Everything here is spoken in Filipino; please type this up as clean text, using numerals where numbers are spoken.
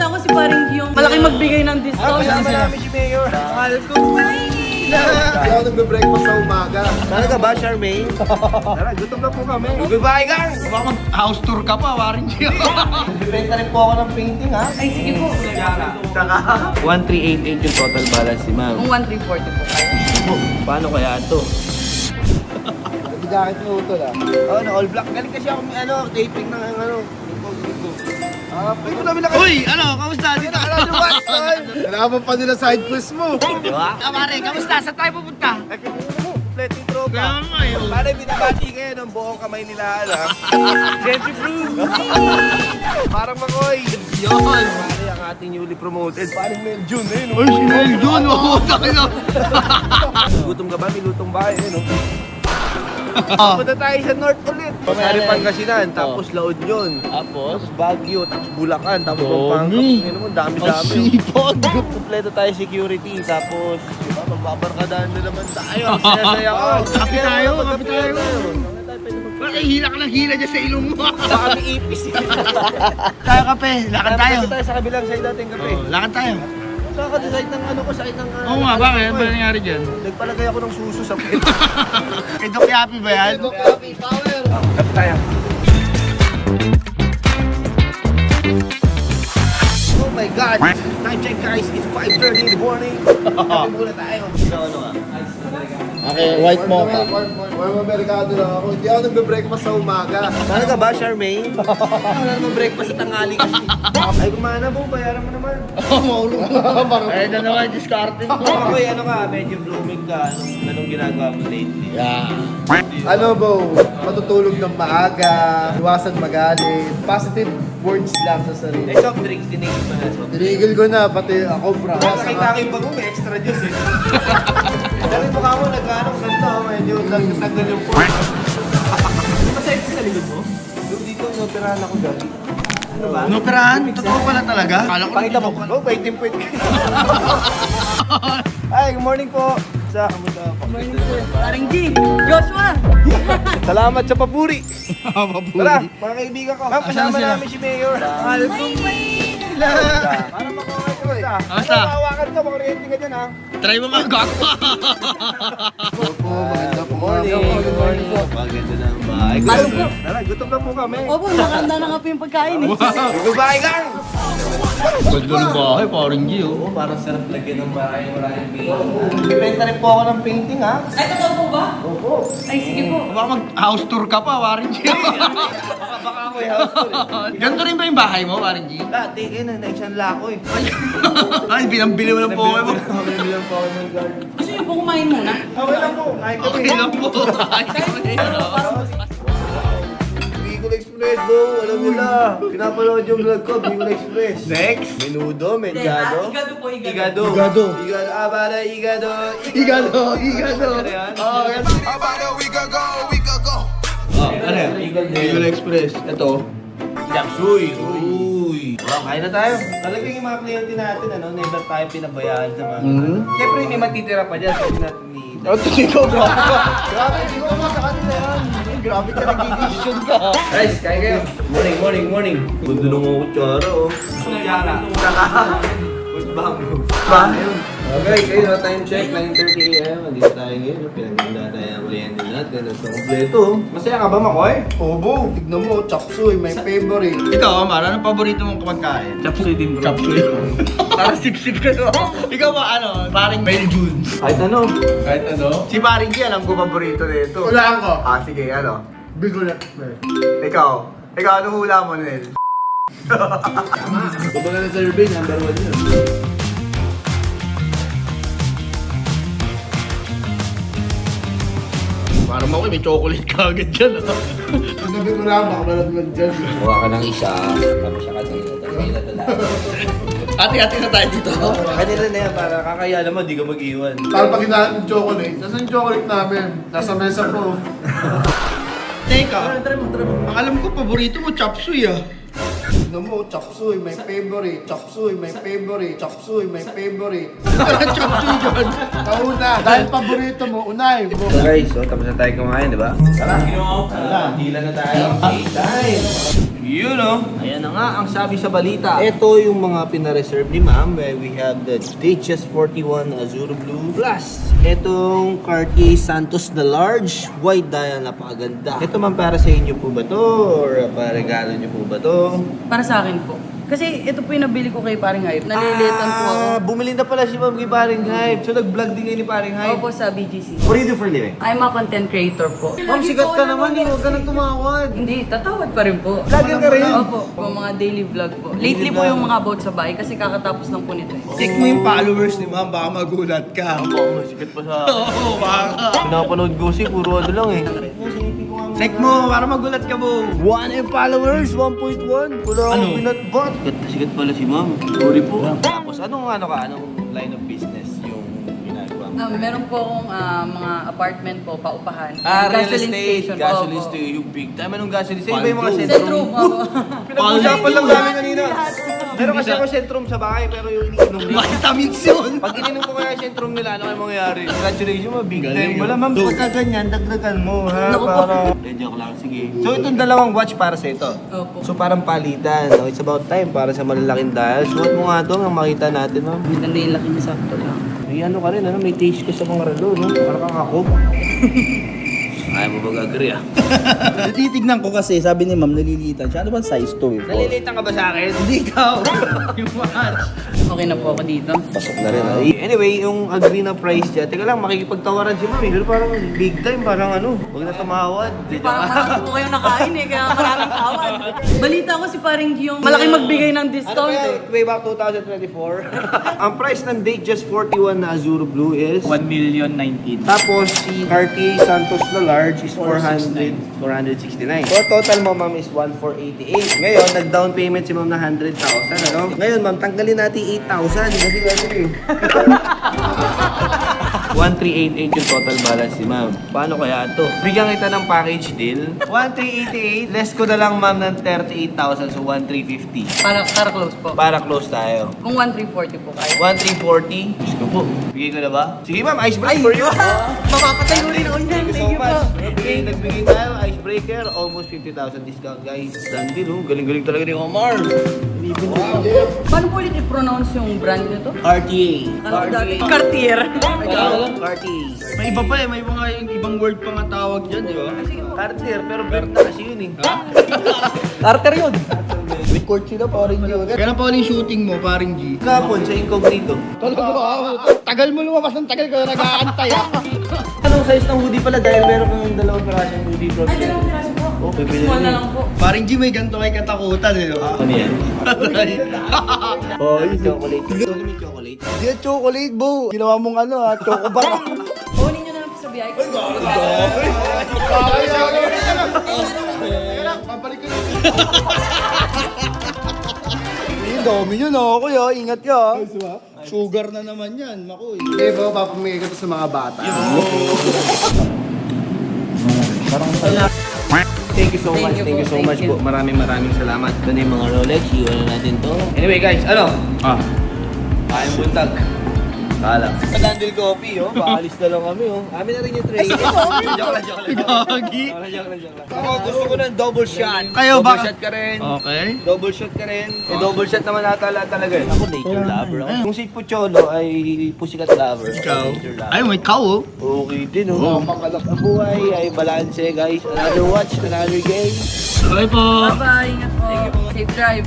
nakita ko si Paring G yung malaki magbigay ng discount. Kasama namin si Mayor. Mahal ko. Hindi ako nagbe-breakfast sa umaga. Talaga ba, Charmaine? Tara, gutom na po kami. Goodbye, gang! Baka mag-house tour ka pa, warin siya. Bibenta rin po ako ng painting, ha? Ay, sige po. Saka, 1388 yung total balance ni ma'am. Kung 1340 po kayo. Paano kaya ito? Nag-jacket mo ito lang. Oh, na all black. Galing kasi ako taping ng pwede ko namin Uy, ano, kamusta dito? Kailangan pa nila side quest mo. Diba? Pare, kamusta? Saan tayo pupunta? Fleting tropa. Kaya nga eh. Pare, binabati ngayon ang buong kamay nila, alam. Gentry Brew! Parang makoy! Yun. Pare, ang ating newly promoted. Parang Mel June, eh, no? Uy, si Mel June, oh, tayo na. Gutom ka ba? May lutong bahay, eh, no? Punta tayo sa North ulit. Pamari Pangasinan, tapos La Union. Tapos Baguio, tapos Bulacan, tapos Pampanga. Ngayon naman, dami-dami. Kompleto tayo security, tapos magbabarkadahan na naman tayo. Ang saya-saya ko. Kapi tayo, kapi tayo. Wala kay hila ka ng hila dyan sa ilong mo. Baka may ipis. Tayo kape, lakad tayo. Lakad tayo sa kabilang side natin kape. Oh, lakad tayo. Nakaka-decide ng side ng... Oo nga, bakit? Ano ba nangyari dyan? Nagpalagay ako ng suso sa pwede. Kay Doc Yapi ba yan? Happy power! Kape tayo. Oh my God! Time check guys, it's 5:30 in the morning. Kape muna tayo. Ano nga? Okay, white mocha. Warm Americano lang ako. Hindi ako nagbe-breakfast sa umaga. Talaga ba, Charmaine? Wala naman breakfast sa tanghali kasi. Ay, kumana po, bayaran mo naman. Maulong. Ay, na naman, discarding mo. Ako ano ka, medyo blooming ka. Anong ginagawa mo lately? Yeah. Ano Bo? Matutulog ng maaga, iwasan magalit, positive words lang sa sarili. Eh, soft drinks, tinigil mo na soft drinks. Tinigil ko na, pati ako bra. Nakita ko yung bago, may extra juice eh. Dahil mukha mo, nag-anong ganda, medyo nagtagal yung pork. Masayip sa likod mo? Yung dito, noperahan ako dati. Ano ba? Noperahan? Totoo pala talaga? Kala ko Pakita mo. Oh, waiting point ka. Ay, good morning po. Sa kamusta po? Morning sir. Paring G. Joshua. Salamat sa papuri. Tara, mga kaibigan ko. Ma'am, kasama sila? namin si Mayor. Mahal ko. Para makuha ko eh. Kamusta? Hawakan ka, makuryente ka dyan ha. Try mo mga gag. Opo, maganda po. Good morning po. Maganda na ang bahay. Ano po? Tara, gutom na po kami. Opo, nakanda na nga po yung pagkain eh. Goodbye, gang! Ganda ng bahay, parang G, oh. Oo, parang sarap lagyan ng bahay. Maraming painting. Bibenta rin po ako ng painting ha. Ay, totoo po ba? Opo. Ay, sige po. Baka mag-house tour ka pa, warin G. Baka ako yung house tour eh. Ganito rin ba yung bahay mo, warin G? Dati, naisang lako eh. Ay, binambili mo ng buhay mo. Nabili lang po ako ng garden. Gusto niyo po kumain muna? Okay lang po. Kahit Okay lang po. Bicol Express, bro. Alam mo na. Pinapanood yung vlog ko, Bicol Express. Next. Menudo, mechado. Igado po, igado. Igado. Igado. Igado. Ah, para igado. Igado, igado. Ano yan? Oh, yan. Oh, ano yan? Eagle Express. Ito. Japsuy. Uy. Wow, kain na tayo. Talagang yung mga kliyente natin, never tayo pinabayaan sa mga. Siyempre, may matitira pa dyan. Pwede natin ni... Ito, ikaw, bro. Grabe, hindi ko naman sa kanila yan. Grabe ka, nag-decision ka. Guys, kain kayo. Morning. Gundo nung mga kutsara, oh. Kutsara. What's bamboo? Ba? Okay, kayo, time check, 9:30 AM. Andito tayo ngayon. Pinaganda tayo ang kliyente natin. Ito, kompleto. Masaya ka ba, Makoy? Obo, tignan mo, chop suey, my favorite. Ikaw, Amar, anong paborito mong kumagkain? Chapsuy din, bro. Chapsuy. Parang sip-sip ka no? Ikaw ba, ano, paring Mel June? Kahit ano. Kahit ano? Si paring G, alam ko paborito nito. Hulaan ko. Ah, sige, ano? Bicol Express. Ikaw, anong hula mo, Nel? Kumbaga na survey, number 1 yun. Parang ako, may chocolate ka agad dyan, ah. Pagkabi ko lang, baka malaglag dyan. Kuha ka ng isa, tapos siya ka dito, tapos may natala. Ate-ate na tayo dito. Kanila na yan, para kakaya naman, di ka mag-iwan. Para pag hinahanap yung chocolate, nasa yung chocolate namin? Nasa mesa ko. Teka, ang alam ko, paborito mo, chop suey, ah. Tignan mo, chop suey, my favorite. Chop suey, my favorite. Chop suey, my favorite. Chop suey dyan. Kauna, dahil paborito mo, unay mo. Guys, so tapos na tayo kumain, di ba? Tara! Tara, hila na tayo. Time! Yun ayan na nga ang sabi sa balita. Ito yung mga pinareserve ni ma'am. We have the Datejust 41 Azure Blue Plus. Itong Cartier Santos na large. White dial, napakaganda. Ito ma'am, para sa inyo po ba to? Or para regalo nyo po ba to? Para sa akin po. Kasi ito po yung nabili ko kay Paring Hype. Nalilitan po ako. Bumili na pala si ma'am kay Paring Hype. So nag-vlog din kayo ni Paring Hype. Ako po sa BGC. What do you do for a living? I'm a content creator po. Ma'am, sikat ka naman. Huwag ka nang tumawad. Hindi, tatawad pa rin po. Vlogger ka rin? Opo, po mga daily vlog po. Lately po yung mga about sa bahay kasi kakatapos lang po nito. Check mo yung followers ni ma'am, baka magulat ka. Sikat pa sa... Oo, baka. Pinapanood ko si puro ano lang eh. Check mo, para magulat ka, bo. 1M followers, 1.1. Wala akong pinatbot. Sikat pala si ma'am. Sorry po. Tapos anong line of business yung ginagawa mo? Meron po akong mga apartment po, paupahan. Real estate, gasoline Opo. station, yung big time. Anong gasoline station? Iba yung mga sentrum. Sentrum, opo. Pinag-usapan lang namin kanina. Meron kasi ako sentrum sa bahay, pero yung iniinom nila. Vitamix yun. Pag ininom ko kaya sentrum nila, ano kayo mangyayari? Congratulations, big time. Wala ma'am, pagka ganyan, dagdagan mo ha. Naku po. Para... Joke lang, sige. So itong dalawang watch para sa ito. Opo. So parang palitan, no? It's about time para sa malalaking dial. Suot mo nga ito, ang makita natin, ma'am. Ganda yung laki niya, sakto lang. May ano ka rin, ano? May taste ka sa mga relo, no? Parang kang ako. Ayaw mo mag-agree, ah. Natitignan ko kasi, sabi ni ma'am, nalilitan siya. Ano bang size to eh? Nalilitan ka ba sa akin? Hindi ikaw. Yung watch. Okay na po ako dito. Pasok na rin. Anyway, yung agree na price dyan, teka lang, makikipagtawaran si ma'am. Pero parang big time, parang ano, huwag na tumawad. Parang marami po kayo nakain eh, kaya maraming tawad. Balita ko si Paring G yung malaki magbigay ng discount eh. Way back 2024. Ang price ng Datejust 41 na Azure Blue is 1,019,000. tapos si Cartier Santos na large is 469. So total mo ma'am is 1,488. Ngayon, nag-down payment si ma'am na 100,000, ano? Ngayon ma'am, tanggalin natin 8,000 kasi ano eh. 1,388 yung total balance ni ma'am. Paano kaya ito? Bigyan kita ng package deal. 1,388, less ko na lang ma'am ng 38,000, so 1,350. Para close po. Para close tayo. Kung 1,340 po kayo. 1,340. Diyos ko po. Bigay ko na ba? Sige ma'am, icebreaker for you. Mapapatay mo rin ako niyan. Thank you so Thank you po. much. Nagbigay tayo, icebreaker. Almost 50,000 discount guys. Done deal, oh. Galing-galing talaga ni Omar. Paano po ulit i-pronounce yung brand nito? Cartier. Cartier. Cartier. May iba pa eh, may mga yung ibang word pa nga tawag dyan, di ba? Cartier, pero Bert na kasi yun eh. Carter yun! Record sila parang yun. Kailan pa uling shooting mo, paring G? Kapon sa incognito. Tagal mo lumabas ng tagal ko nag-aantay ah. Anong size ng hoodie pala dahil meron kang dalawang karasang hoodie from Ay, dalawang piraso po. Oh, bibili Small na na lang po. Paring G, may ganito kay katakutan eh. Ano yan? Oh, yung chocolate. Ito may chocolate. Hindi yan chocolate, bo. Ginawa mong ano ha, chocobar. Kunin nyo na lang po sa biyahe ko. Ang dami yun oh, kuya. Ingat ka. Sugar na naman yan, makoy. Okay po, papamigay ko to sa mga bata. Thank you so much. Thank you Thank you po, so thank much you. po. Maraming salamat. Ito na yung mga Rolex. Iwan na natin to. Anyway guys, ano? Kayang buntag. Kala. Pag-handle coffee, oh. Paalis na lang kami, oh. Amin na rin yung tray. Joke lang. Gagi. Ako, gusto ko ng double shot. Kayo double ba? shot ka rin. Okay. Double shot ka rin. Eh, double shot naman ata talaga. Ako, nature lover ako. Kung si Pucholo ay pusikat lover. Ikaw. Nature lover. Ay, may cow oh. Okay din, oh. Ang buhay ay balanse, guys. Another watch, another game. Bye po. Bye-bye. Ingat po. Safe drive.